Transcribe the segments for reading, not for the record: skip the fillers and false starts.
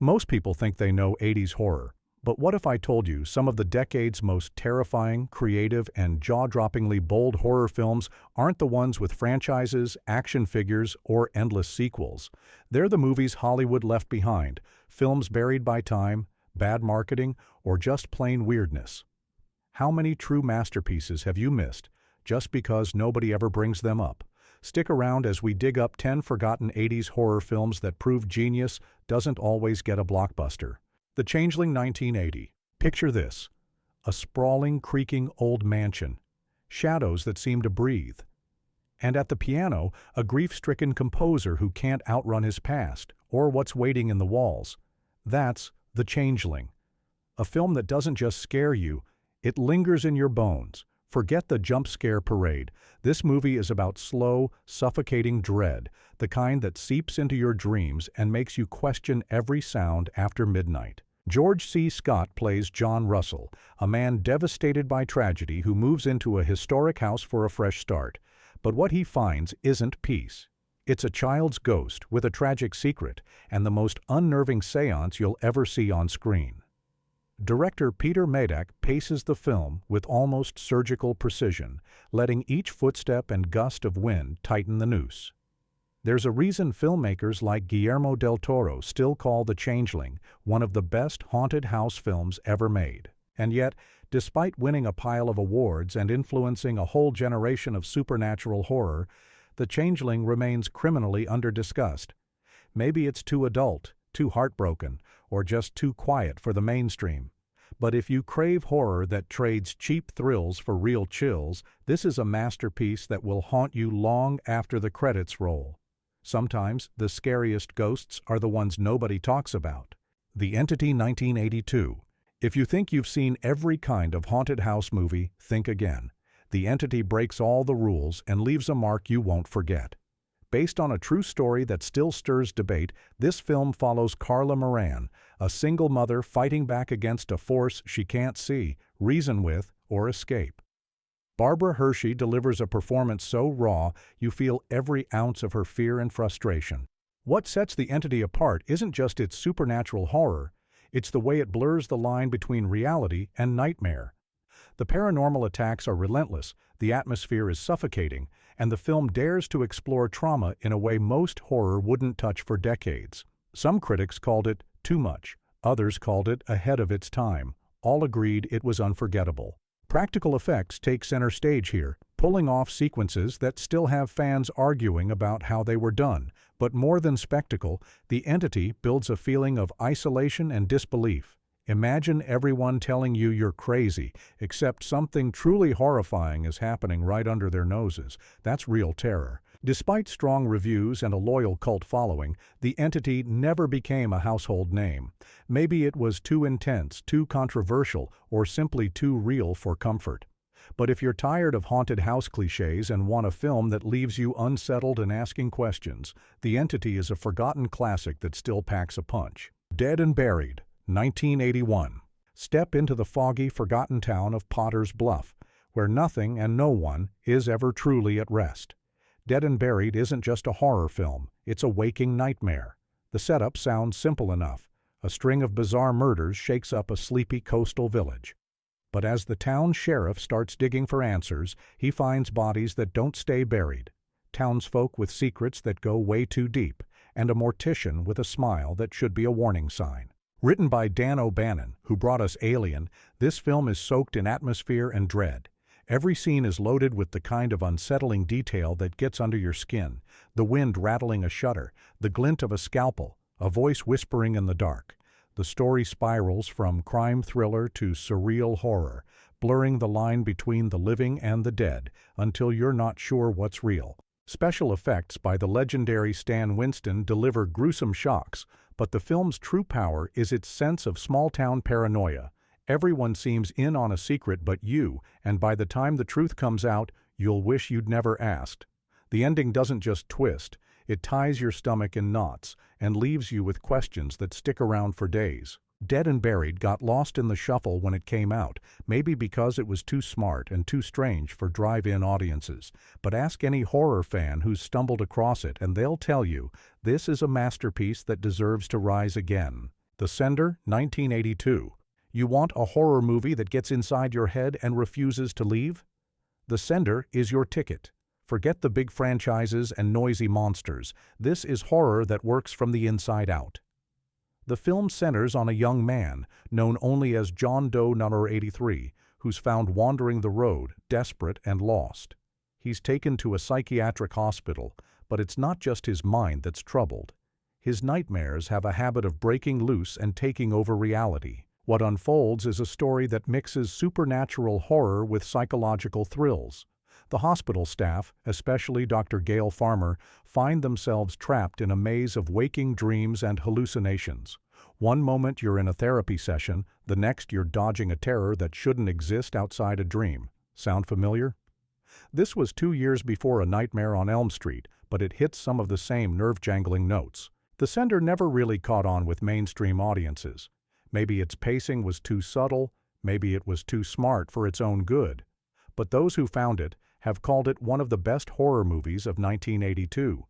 Most people think they know 80s horror, but what if I told you some of the decade's most terrifying, creative, and jaw-droppingly bold horror films aren't the ones with franchises, action figures, or endless sequels? They're the movies Hollywood left behind, films buried by time, bad marketing, or just plain weirdness. How many true masterpieces have you missed just because nobody ever brings them up? Stick around as we dig up 10 forgotten 80s horror films that prove genius doesn't always get a blockbuster. The Changeling 1980. Picture this. A sprawling, creaking old mansion. Shadows that seem to breathe. And at the piano, a grief-stricken composer who can't outrun his past, or what's waiting in the walls. That's The Changeling. A film that doesn't just scare you, it lingers in your bones. Forget the jump scare parade. This movie is about slow, suffocating dread, the kind that seeps into your dreams and makes you question every sound after midnight. George C. Scott plays John Russell, a man devastated by tragedy who moves into a historic house for a fresh start. But what he finds isn't peace. It's a child's ghost with a tragic secret and the most unnerving seance you'll ever see on screen. Director Peter Medak paces the film with almost surgical precision, letting each footstep and gust of wind tighten the noose. There's a reason filmmakers like Guillermo del Toro still call The Changeling one of the best haunted house films ever made. And yet, despite winning a pile of awards and influencing a whole generation of supernatural horror, The Changeling remains criminally under-discussed. Maybe it's too adult, too heartbroken, or just too quiet for the mainstream. But if you crave horror that trades cheap thrills for real chills, this is a masterpiece that will haunt you long after the credits roll. Sometimes the scariest ghosts are the ones nobody talks about. The Entity 1982. If you think you've seen every kind of haunted house movie, think again. The Entity breaks all the rules and leaves a mark you won't forget. Based on a true story that still stirs debate, this film follows Carla Moran, a single mother fighting back against a force she can't see, reason with, or escape. Barbara Hershey delivers a performance so raw you feel every ounce of her fear and frustration. What sets The Entity apart isn't just its supernatural horror, it's the way it blurs the line between reality and nightmare. The paranormal attacks are relentless, the atmosphere is suffocating, and the film dares to explore trauma in a way most horror wouldn't touch for decades. Some critics called it too much, others called it ahead of its time. All agreed it was unforgettable. Practical effects take center stage here, pulling off sequences that still have fans arguing about how they were done. But more than spectacle, The Entity builds a feeling of isolation and disbelief. Imagine everyone telling you you're crazy, except something truly horrifying is happening right under their noses. That's real terror. Despite strong reviews and a loyal cult following, The Entity never became a household name. Maybe it was too intense, too controversial, or simply too real for comfort. But if you're tired of haunted house cliches and want a film that leaves you unsettled and asking questions, The Entity is a forgotten classic that still packs a punch. Dead and Buried, 1981. Step into the foggy, forgotten town of Potter's Bluff, where nothing and no one is ever truly at rest. Dead and Buried isn't just a horror film, it's a waking nightmare. The setup sounds simple enough. A string of bizarre murders shakes up a sleepy coastal village. But as the town sheriff starts digging for answers, he finds bodies that don't stay buried, townsfolk with secrets that go way too deep, and a mortician with a smile that should be a warning sign. Written by Dan O'Bannon, who brought us Alien, this film is soaked in atmosphere and dread. Every scene is loaded with the kind of unsettling detail that gets under your skin, the wind rattling a shutter, the glint of a scalpel, a voice whispering in the dark. The story spirals from crime thriller to surreal horror, blurring the line between the living and the dead until you're not sure what's real. Special effects by the legendary Stan Winston deliver gruesome shocks, but the film's true power is its sense of small-town paranoia. Everyone seems in on a secret but you, and by the time the truth comes out, you'll wish you'd never asked. The ending doesn't just twist, it ties your stomach in knots and leaves you with questions that stick around for days. Dead and Buried got lost in the shuffle when it came out, maybe because it was too smart and too strange for drive-in audiences. But ask any horror fan who's stumbled across it and they'll tell you, this is a masterpiece that deserves to rise again. The Sender, 1982. You want a horror movie that gets inside your head and refuses to leave? The Sender is your ticket. Forget the big franchises and noisy monsters. This is horror that works from the inside out. The film centers on a young man, known only as John Doe No. 83, who's found wandering the road, desperate and lost. He's taken to a psychiatric hospital, but it's not just his mind that's troubled. His nightmares have a habit of breaking loose and taking over reality. What unfolds is a story that mixes supernatural horror with psychological thrills. The hospital staff, especially Dr. Gail Farmer, find themselves trapped in a maze of waking dreams and hallucinations. One moment you're in a therapy session, the next you're dodging a terror that shouldn't exist outside a dream. Sound familiar? This was 2 years before A Nightmare on Elm Street, but it hits some of the same nerve-jangling notes. The Sender never really caught on with mainstream audiences. Maybe its pacing was too subtle, maybe it was too smart for its own good. But those who found it have called it one of the best horror movies of 1982.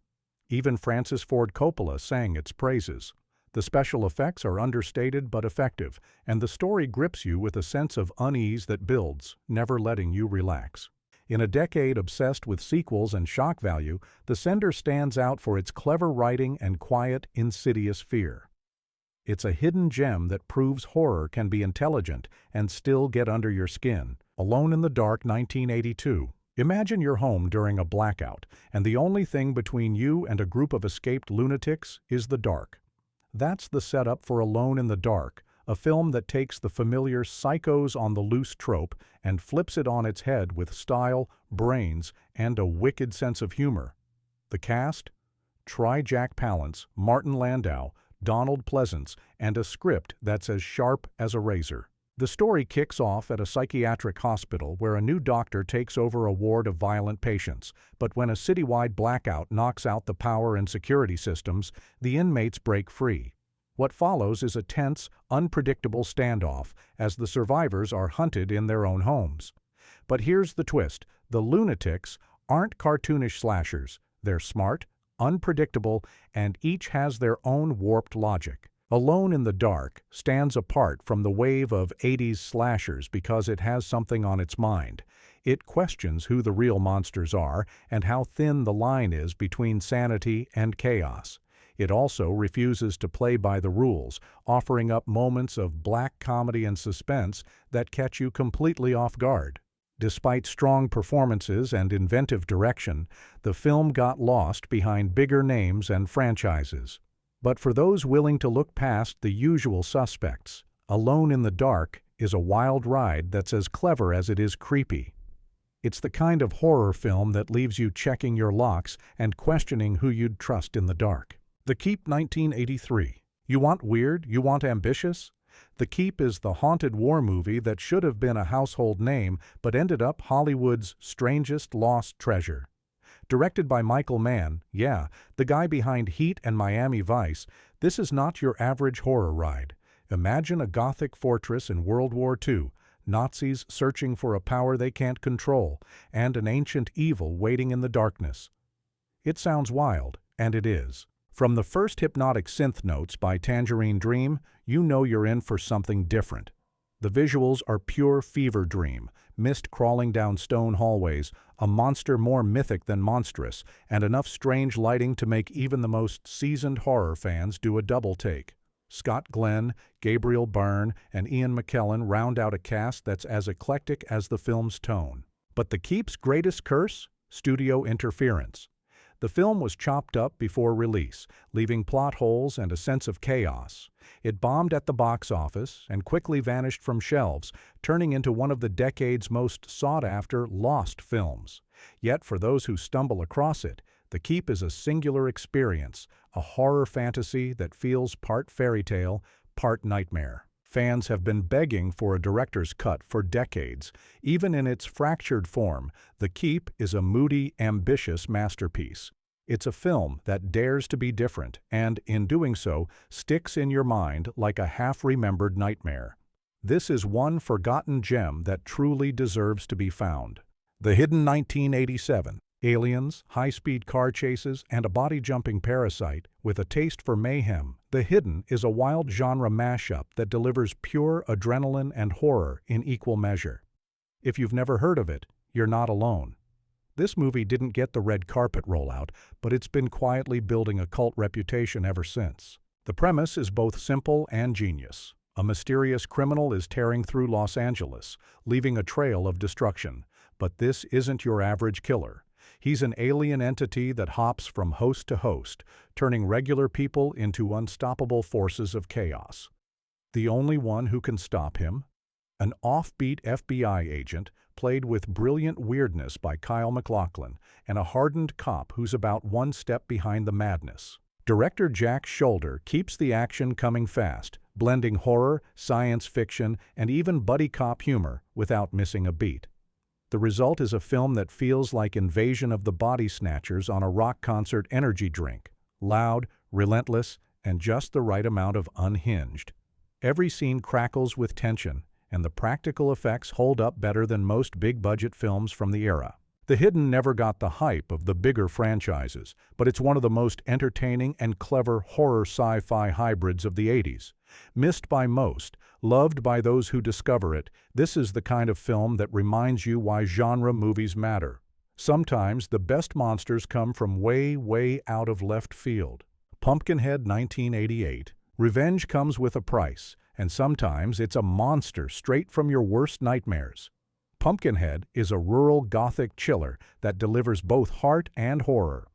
Even Francis Ford Coppola sang its praises. The special effects are understated but effective, and the story grips you with a sense of unease that builds, never letting you relax. In a decade obsessed with sequels and shock value, The Sender stands out for its clever writing and quiet, insidious fear. It's a hidden gem that proves horror can be intelligent and still get under your skin. Alone in the Dark, 1982. Imagine you're home during a blackout, and the only thing between you and a group of escaped lunatics is the dark. That's the setup for Alone in the Dark, a film that takes the familiar psychos on the loose trope and flips it on its head with style, brains, and a wicked sense of humor. The cast? Try Jack Palance, Martin Landau, Donald Pleasance, and a script that's as sharp as a razor. The story kicks off at a psychiatric hospital where a new doctor takes over a ward of violent patients, but when a citywide blackout knocks out the power and security systems, the inmates break free. What follows is a tense, unpredictable standoff as the survivors are hunted in their own homes. But here's the twist: the lunatics aren't cartoonish slashers. They're smart, unpredictable, and each has their own warped logic. Alone in the Dark stands apart from the wave of 80s slashers because it has something on its mind. It questions who the real monsters are and how thin the line is between sanity and chaos. It also refuses to play by the rules, offering up moments of black comedy and suspense that catch you completely off guard. Despite strong performances and inventive direction, the film got lost behind bigger names and franchises. But for those willing to look past the usual suspects, Alone in the Dark is a wild ride that's as clever as it is creepy. It's the kind of horror film that leaves you checking your locks and questioning who you'd trust in the dark. The Keep, 1983. You want weird? You want ambitious? The Keep is the haunted war movie that should have been a household name but ended up Hollywood's strangest lost treasure. Directed by Michael Mann, yeah, the guy behind Heat and Miami Vice, this is not your average horror ride. Imagine a Gothic fortress in World War II, Nazis searching for a power they can't control, and an ancient evil waiting in the darkness. It sounds wild, and it is. From the first hypnotic synth notes by Tangerine Dream, you know you're in for something different. The visuals are pure fever dream, mist crawling down stone hallways, a monster more mythic than monstrous, and enough strange lighting to make even the most seasoned horror fans do a double take. Scott Glenn, Gabriel Byrne, and Ian McKellen round out a cast that's as eclectic as the film's tone. But The Keep's greatest curse? Studio interference. The film was chopped up before release, leaving plot holes and a sense of chaos. It bombed at the box office and quickly vanished from shelves, turning into one of the decade's most sought-after lost films. Yet for those who stumble across it, The Keep is a singular experience, a horror fantasy that feels part fairy tale, part nightmare. Fans have been begging for a director's cut for decades. Even in its fractured form, The Keep is a moody, ambitious masterpiece. It's a film that dares to be different and, in doing so, sticks in your mind like a half-remembered nightmare. This is one forgotten gem that truly deserves to be found. The Hidden, 1987. Aliens, high-speed car chases, and a body-jumping parasite with a taste for mayhem, The Hidden is a wild genre mashup that delivers pure adrenaline and horror in equal measure. If you've never heard of it, you're not alone. This movie didn't get the red carpet rollout, but it's been quietly building a cult reputation ever since. The premise is both simple and genius. A mysterious criminal is tearing through Los Angeles, leaving a trail of destruction. But this isn't your average killer. He's an alien entity that hops from host to host, turning regular people into unstoppable forces of chaos. The only one who can stop him? An offbeat FBI agent, played with brilliant weirdness by Kyle MacLachlan, and a hardened cop who's about one step behind the madness. Director Jack Shoulder keeps the action coming fast, blending horror, science fiction, and even buddy cop humor without missing a beat. The result is a film that feels like Invasion of the Body Snatchers on a rock concert energy drink. Loud, relentless, and just the right amount of unhinged. Every scene crackles with tension, and the practical effects hold up better than most big-budget films from the era. The Hidden never got the hype of the bigger franchises, but it's one of the most entertaining and clever horror sci-fi hybrids of the 80s. Missed by most, loved by those who discover it, this is the kind of film that reminds you why genre movies matter. Sometimes the best monsters come from way, way out of left field. Pumpkinhead 1988. Revenge comes with a price, and sometimes it's a monster straight from your worst nightmares. Pumpkinhead is a rural Gothic chiller that delivers both heart and horror.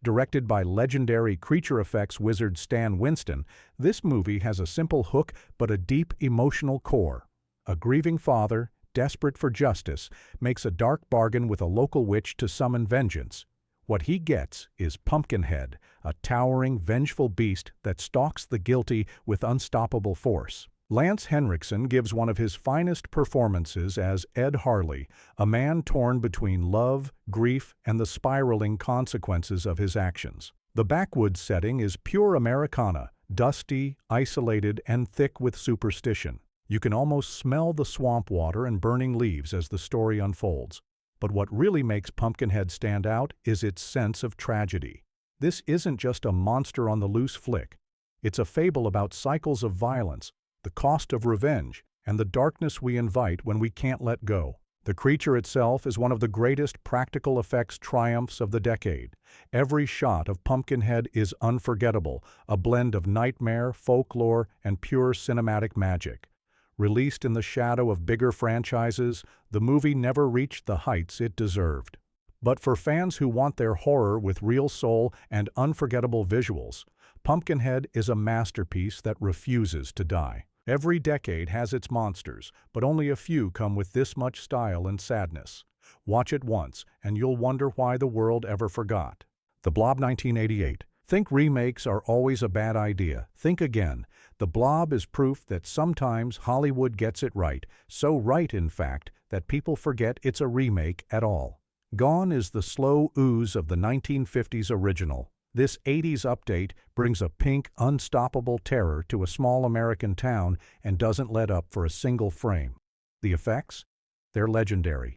Directed by legendary creature effects wizard Stan Winston, this movie has a simple hook but a deep emotional core. A grieving father, desperate for justice, makes a dark bargain with a local witch to summon vengeance. What he gets is Pumpkinhead, a towering, vengeful beast that stalks the guilty with unstoppable force. Lance Henriksen gives one of his finest performances as Ed Harley, a man torn between love, grief, and the spiraling consequences of his actions. The backwoods setting is pure Americana, dusty, isolated, and thick with superstition. You can almost smell the swamp water and burning leaves as the story unfolds. But what really makes Pumpkinhead stand out is its sense of tragedy. This isn't just a monster on the loose flick. It's a fable about cycles of violence, the cost of revenge, and the darkness we invite when we can't let go. The creature itself is one of the greatest practical effects triumphs of the decade. Every shot of Pumpkinhead is unforgettable, a blend of nightmare, folklore, and pure cinematic magic. Released in the shadow of bigger franchises, the movie never reached the heights it deserved. But for fans who want their horror with real soul and unforgettable visuals, Pumpkinhead is a masterpiece that refuses to die. Every decade has its monsters, but only a few come with this much style and sadness. Watch it once, and you'll wonder why the world ever forgot. The Blob 1988. Think remakes are always a bad idea. Think again. The Blob is proof that sometimes Hollywood gets it right, so right, in fact, that people forget it's a remake at all. Gone is the slow ooze of the 1950s original. This 80s update brings a pink, unstoppable terror to a small American town and doesn't let up for a single frame. The effects? They're legendary.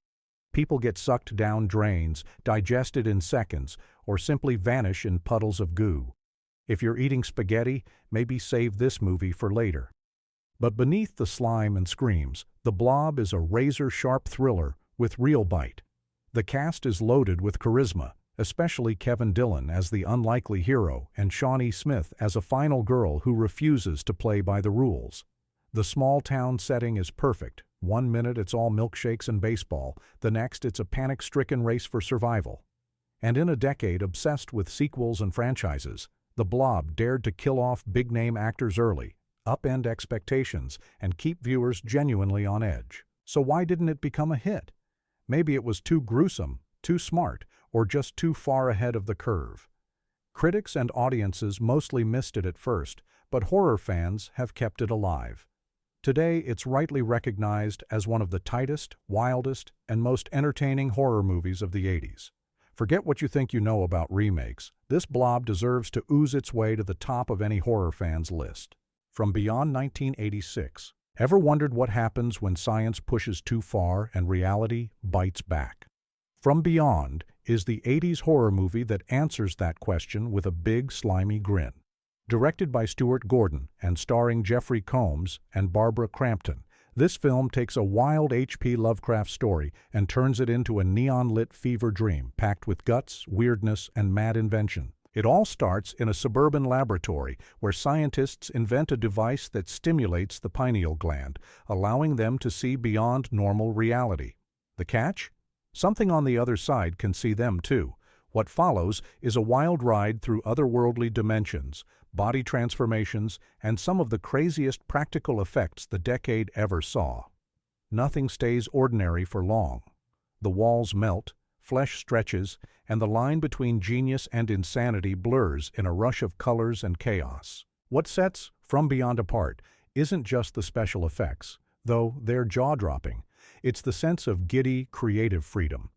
People get sucked down drains, digested in seconds, or simply vanish in puddles of goo. If you're eating spaghetti, maybe save this movie for later. But beneath the slime and screams, The Blob is a razor-sharp thriller with real bite. The cast is loaded with charisma, especially Kevin Dillon as the unlikely hero and Shawnee Smith as a final girl who refuses to play by the rules. The small-town setting is perfect. One minute it's all milkshakes and baseball, the next it's a panic-stricken race for survival. And in a decade obsessed with sequels and franchises, The Blob dared to kill off big-name actors early, upend expectations, and keep viewers genuinely on edge. So why didn't it become a hit? Maybe it was too gruesome, too smart, or just too far ahead of the curve. Critics and audiences mostly missed it at first, but horror fans have kept it alive. Today, it's rightly recognized as one of the tightest, wildest, and most entertaining horror movies of the 80s. Forget what you think you know about remakes. This Blob deserves to ooze its way to the top of any horror fan's list. From Beyond 1986. Ever wondered what happens when science pushes too far and reality bites back? From Beyond is the 80s horror movie that answers that question with a big, slimy grin. Directed by Stuart Gordon and starring Jeffrey Combs and Barbara Crampton, this film takes a wild H.P. Lovecraft story and turns it into a neon-lit fever dream packed with guts, weirdness, and mad invention. It all starts in a suburban laboratory where scientists invent a device that stimulates the pineal gland, allowing them to see beyond normal reality. The catch? Something on the other side can see them too. What follows is a wild ride through otherworldly dimensions, body transformations, and some of the craziest practical effects the decade ever saw. Nothing stays ordinary for long. The walls melt, flesh stretches, and the line between genius and insanity blurs in a rush of colors and chaos. What sets From Beyond apart isn't just the special effects, though they're jaw-dropping. It's the sense of giddy, creative freedom.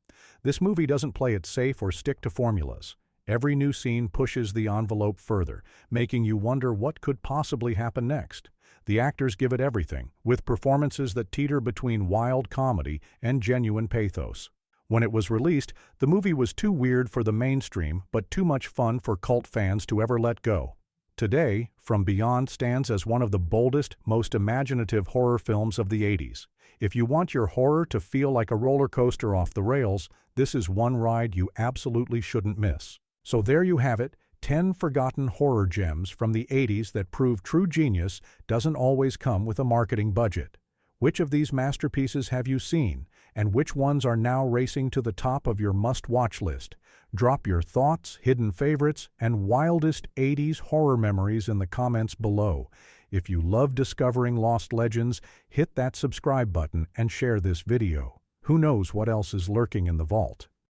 This movie doesn't play it safe or stick to formulas. Every new scene pushes the envelope further, making you wonder what could possibly happen next. The actors give it everything, with performances that teeter between wild comedy and genuine pathos. When it was released, the movie was too weird for the mainstream, but too much fun for cult fans to ever let go. Today, From Beyond stands as one of the boldest, most imaginative horror films of the 80s. If you want your horror to feel like a roller coaster off the rails, this is one ride you absolutely shouldn't miss. So there you have it, 10 forgotten horror gems from the 80s that prove true genius doesn't always come with a marketing budget. Which of these masterpieces have you seen, and which ones are now racing to the top of your must-watch list? Drop your thoughts, hidden favorites, and wildest 80s horror memories in the comments below. If you love discovering lost legends, hit that subscribe button and share this video. Who knows what else is lurking in the vault?